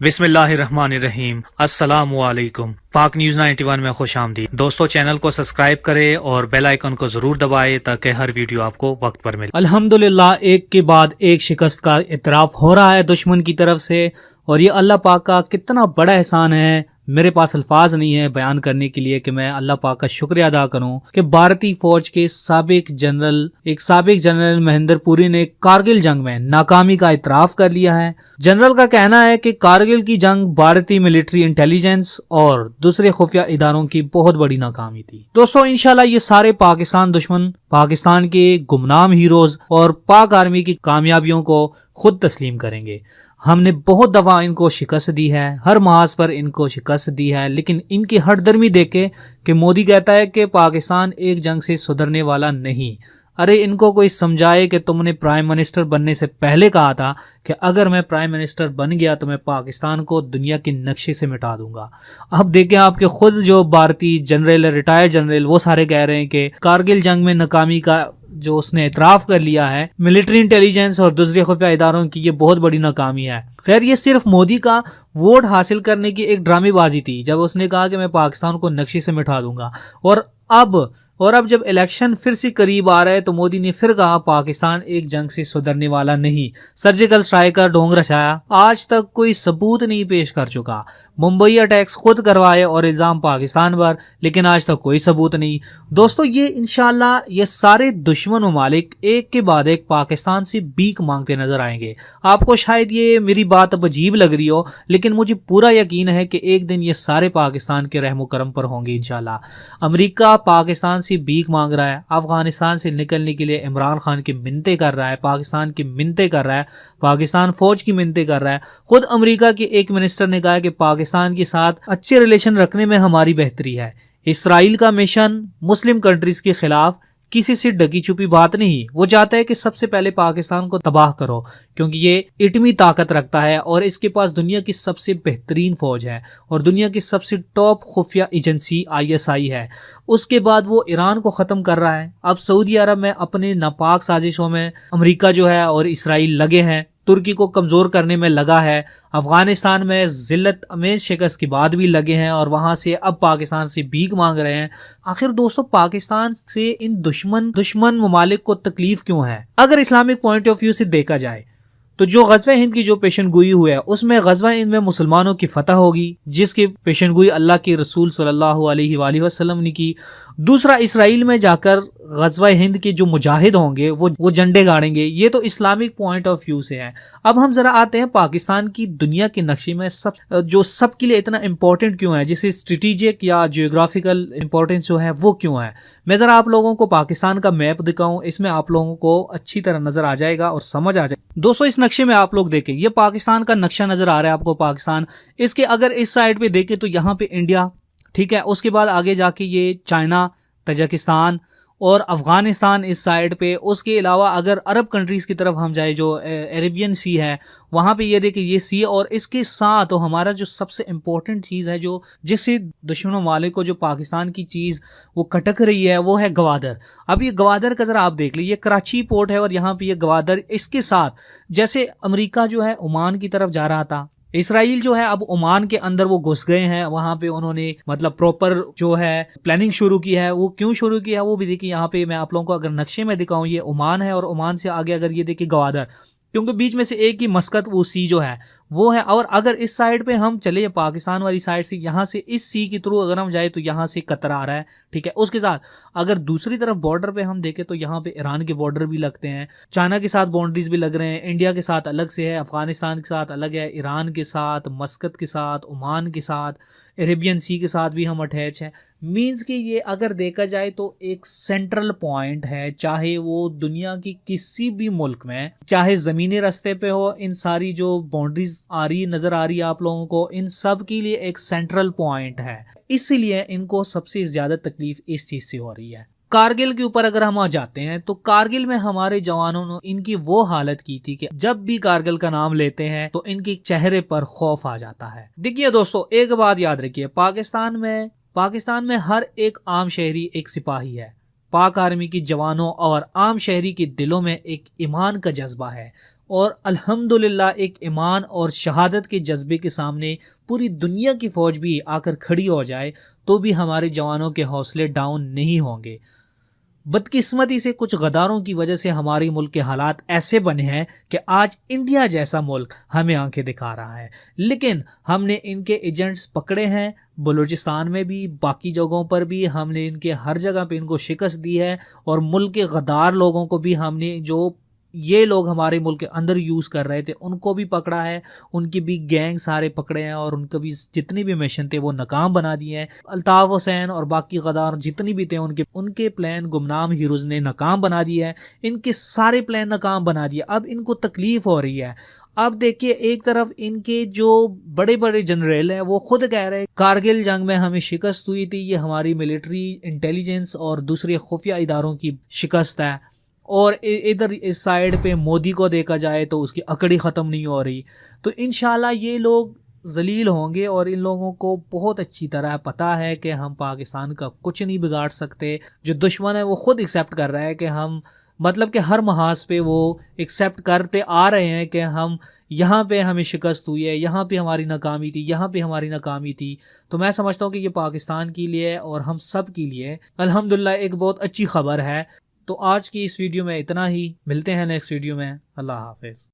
बिस्मिल्लाहिर्रहमानिर्रहीम। अस्सलामुअलैकुम। पाक न्यूज 91 में खुश आमदीद। दोस्तों, चैनल को सब्सक्राइब करें और बेल आइकन को जरूर दबाएं ताकि हर वीडियो आपको वक्त पर मिले। अल्हम्दुलिल्लाह, एक के बाद एक शिकस्त का इतराफ हो रहा है दुश्मन की तरफ से, और ये अल्लाह पाक का कितना बड़ा एहसान है। मेरे पास अल्फाज नहीं है बयान करने के लिए कि मैं अल्लाह पाक का शुक्रिया अदा करूं कि भारतीय फौज के साबिक जनरल महेंद्र पुरी ने कारगिल जंग में नाकामी का इतराफ कर लिया है। जनरल का कहना है कि कारगिल की जंग भारतीय मिलिट्री इंटेलिजेंस और दूसरे खुफिया इदारों की बहुत बड़ी नाकामी थी। दोस्तों, इंशाल्लाह ये सारे पाकिस्तान दुश्मन पाकिस्तान के गुमनाम हीरोज और पाक आर्मी की कामयाबियों को खुद तस्लीम करेंगे। हमने बहुत दफा इनको शिकस्त दी है, हर महाज पर इनको शिकस्त दी है, लेकिन इनकी हठधर्मी देखे कि मोदी कहता है कि पाकिस्तान एक जंग से सुधरने वाला नहीं। अरे इनको कोई समझाए कि तुमने प्राइम मिनिस्टर बनने से पहले कहा था कि अगर मैं प्राइम मिनिस्टर बन गया तो मैं पाकिस्तान को दुनिया के नक्शे से मिटा दूंगा। अब देखें, आपके खुद जो भारतीय जनरल, रिटायर्ड जनरल, वो सारे कह रहे हैं कि कारगिल जंग में नाकामी का जो उसने इतराफ कर लिया है मिलिट्री इंटेलिजेंस और दूसरे खुफिया इदारों की, ये बहुत बड़ी नाकामी है। खैर, ये सिर्फ मोदी का वोट हासिल करने की एक ड्रामेबाजी थी जब उसने कहा कि मैं पाकिस्तान को नक्शे से मिटा दूंगा। और अब जब इलेक्शन फिर से करीब आ रहा है तो मोदी ने फिर कहा पाकिस्तान एक जंग से सुधरने वाला नहीं। सर्जिकल स्ट्राइक का ढोंग रचाया, आज तक कोई सबूत नहीं पेश कर चुका। मुंबई अटैक्स खुद करवाए और इल्जाम पाकिस्तान पर, लेकिन आज तक कोई सबूत नहीं। दोस्तों, ये इंशाल्लाह ये सारे दुश्मन ममालिक एक के बाद एक पाकिस्तान से भीख मांगते नजर आएंगे। आपको शायद ये मेरी बात अब अजीब लग रही हो, लेकिन मुझे पूरा यकीन है कि एक दिन ये सारे पाकिस्तान के रहमो करम पर होंगे इंशाल्लाह। अमेरिका पाकिस्तान से भीख मांग रहा है, अफगानिस्तान से निकलने के लिए इमरान खान की मिन्नतें कर रहा है, पाकिस्तान की मिन्नतें कर रहा है, पाकिस्तान फौज की मिन्नतें कर रहा है। खुद अमेरिका के एक मिनिस्टर ने कहा कि पाकिस्तान के साथ अच्छे रिलेशन रखने में हमारी बेहतरी है। इसराइल का मिशन मुस्लिम कंट्रीज के खिलाफ किसी से ढकी छुपी बात नहीं, वो चाहता है कि सबसे पहले पाकिस्तान को तबाह करो, क्योंकि ये इटमी ताकत रखता है और इसके पास दुनिया की सबसे बेहतरीन फौज है और दुनिया की सबसे टॉप खुफिया एजेंसी ISI है। उसके बाद वो ईरान को खत्म कर रहा है। अब सऊदी अरब में अपने नापाक साजिशों में अमेरिका जो है और इसराइल लगे हैं, तुर्की को कमजोर करने में लगा है। अफगानिस्तान में जिल्लत अमेज शिकस्त के बाद भी लगे हैं और वहां से अब पाकिस्तान से भीख मांग रहे हैं। आखिर दोस्तों, पाकिस्तान से इन दुश्मन ममालिक को तकलीफ क्यों है? अगर इस्लामिक पॉइंट ऑफ व्यू से देखा जाए तो जो गज़वा हिंद की जो पेशनगोई हुई है उसमें गज़वा हिंद में मुसलमानों की फतह होगी, जिसकी पेशनगोई अल्लाह के रसूल सल्लल्लाहु अलैहि वसल्लम ने की। दूसरा, इसराइल में जाकर गज़वा हिंद के जो मुजाहिद होंगे वो झंडे गाड़ेंगे। ये तो इस्लामिक पॉइंट ऑफ व्यू से है। अब हम जरा आते हैं पाकिस्तान की दुनिया के नक्शे में सबके लिए इतना इंपॉर्टेंट क्यों है, जिसे स्ट्रेटेजिक या जियोग्राफिकल इंपॉर्टेंस जो है वो क्यों है। मैं जरा आप लोगों को पाकिस्तान का मैप दिखाऊं, इसमें आप लोगों को अच्छी तरह नजर आ जाएगा और समझ आ जाएगा। दोस्तों, इस नक्शे में आप लोग देखें, ये पाकिस्तान का नक्शा नजर आ रहा है आपको। पाकिस्तान, इसके अगर इस साइड पे देखें तो यहाँ पे इंडिया, ठीक है। उसके बाद आगे जाके ये चाइना, तजाकिस्तान और अफगानिस्तान इस साइड पे। उसके अलावा अगर अरब कंट्रीज की तरफ हम जाए, जो अरेबियन सी है, वहां पे ये देखिए ये सी, और इसके साथ तो हमारा जो सबसे इंपॉर्टेंट चीज है जो जिससे दुश्मनों वाले को जो पाकिस्तान की चीज वो खटक रही है, वो है गवादर। अब ये गवादर का जरा आप देख लीजिए, कराची पोर्ट है और यहाँ पे ये गवादर, इसके साथ जैसे अमेरिका जो है ओमान की तरफ जा रहा था, इसराइल जो है अब ओमान के अंदर वो घुस गए हैं। वहां पे उन्होंने मतलब प्रॉपर जो है प्लानिंग शुरू की है। वो क्यों शुरू की है वो भी देखिए, यहाँ पे मैं आप लोगों को अगर नक्शे में दिखाऊं, ये ओमान है और ओमान से आगे अगर ये देखिए गवादर, क्योंकि बीच में से एक ही मस्कत वो सी जो है वो है। और अगर इस साइड पे हम चले पाकिस्तान वाली साइड से, यहाँ से इस सी के थ्रू अगर हम जाए तो यहाँ से कतर आ रहा है, ठीक है। उसके साथ अगर दूसरी तरफ बॉर्डर पे हम देखें तो यहाँ पे ईरान के बॉर्डर भी लगते हैं, चाइना के साथ बाउंड्रीज भी लग रहे हैं, इंडिया के साथ अलग से है, अफगानिस्तान के साथ अलग है, ईरान के साथ, मस्कत के साथ, ओमान के साथ, अरेबियन सी के साथ भी हम अटैच हैं। मीन्स कि ये अगर देखा जाए तो एक सेंट्रल पॉइंट है, चाहे वो दुनिया की किसी भी मुल्क में, चाहे जमीनी रास्ते पे हो, इन सारी जो बाउंड्रीज आ रही नजर आ रही है आप लोगों को, इन सब के लिए एक सेंट्रल पॉइंट है। इसीलिए इनको सबसे ज्यादा तकलीफ इस चीज से हो रही है। कारगिल के ऊपर अगर हम आ जाते हैं तो कारगिल में हमारे जवानों ने इनकी वो हालत की थी कि जब भी कारगिल का नाम लेते हैं तो इनके चेहरे पर खौफ आ जाता है। देखिए दोस्तों, एक बात याद रखिए, पाकिस्तान में हर एक आम शहरी एक सिपाही है। पाक आर्मी की जवानों और आम शहरी के दिलों में एक ईमान का जज्बा है और अल्हम्दुलिल्लाह एक ईमान और शहादत के जज्बे के सामने पूरी दुनिया की फ़ौज भी आकर खड़ी हो जाए तो भी हमारे जवानों के हौसले डाउन नहीं होंगे। बदकिस्मती से कुछ गद्दारों की वजह से हमारे मुल्क के हालात ऐसे बने हैं कि आज इंडिया जैसा मुल्क हमें आंखें दिखा रहा है, लेकिन हमने इनके एजेंट्स पकड़े हैं। बलूचिस्तान में भी, बाकी जगहों पर भी हमने इनके हर जगह पे इनको शिकस्त दी है और मुल्क के गद्दार लोगों को भी हमने, जो ये लोग हमारे मुल्क के अंदर यूज़ कर रहे थे, उनको भी पकड़ा है। उनकी भी गैंग सारे पकड़े हैं और उनके भी जितनी भी मिशन थे वो नाकाम बना दिए हैं। अल्ताफ़ हुसैन और बाकी गद्दार जितनी भी थे उनके प्लान गुमनाम हीरोज़ ने नाकाम बना दिए हैं। इनके सारे प्लान नाकाम बना दिए। अब इनको तकलीफ़ हो रही है। अब देखिए, एक तरफ इनके जो बड़े बड़े जनरल हैं वो खुद कह रहे हैं कारगिल जंग में हमें शिकस्त हुई थी, ये हमारी मिलिट्री इंटेलिजेंस और दूसरे खुफिया इदारों की शिकस्त है। और इधर इस साइड पे मोदी को देखा जाए तो उसकी अकड़ी ख़त्म नहीं हो रही। तो इंशाल्लाह ये लोग जलील होंगे और इन लोगों को बहुत अच्छी तरह पता है कि हम पाकिस्तान का कुछ नहीं बिगाड़ सकते। जो दुश्मन है वो खुद एक्सेप्ट कर रहा है कि हम, मतलब कि हर महाज पे वो एक्सेप्ट करते आ रहे हैं कि हम यहाँ पे हमें शिकस्त हुई है, यहाँ पे हमारी नाकामी थी, यहाँ पे हमारी नाकामी थी। तो मैं समझता हूँ कि ये पाकिस्तान के लिए और हम सब के लिए अल्हम्दुलिल्लाह एक बहुत अच्छी खबर है। तो आज की इस वीडियो में इतना ही। मिलते हैं नेक्स्ट वीडियो में। अल्लाह हाफिज़।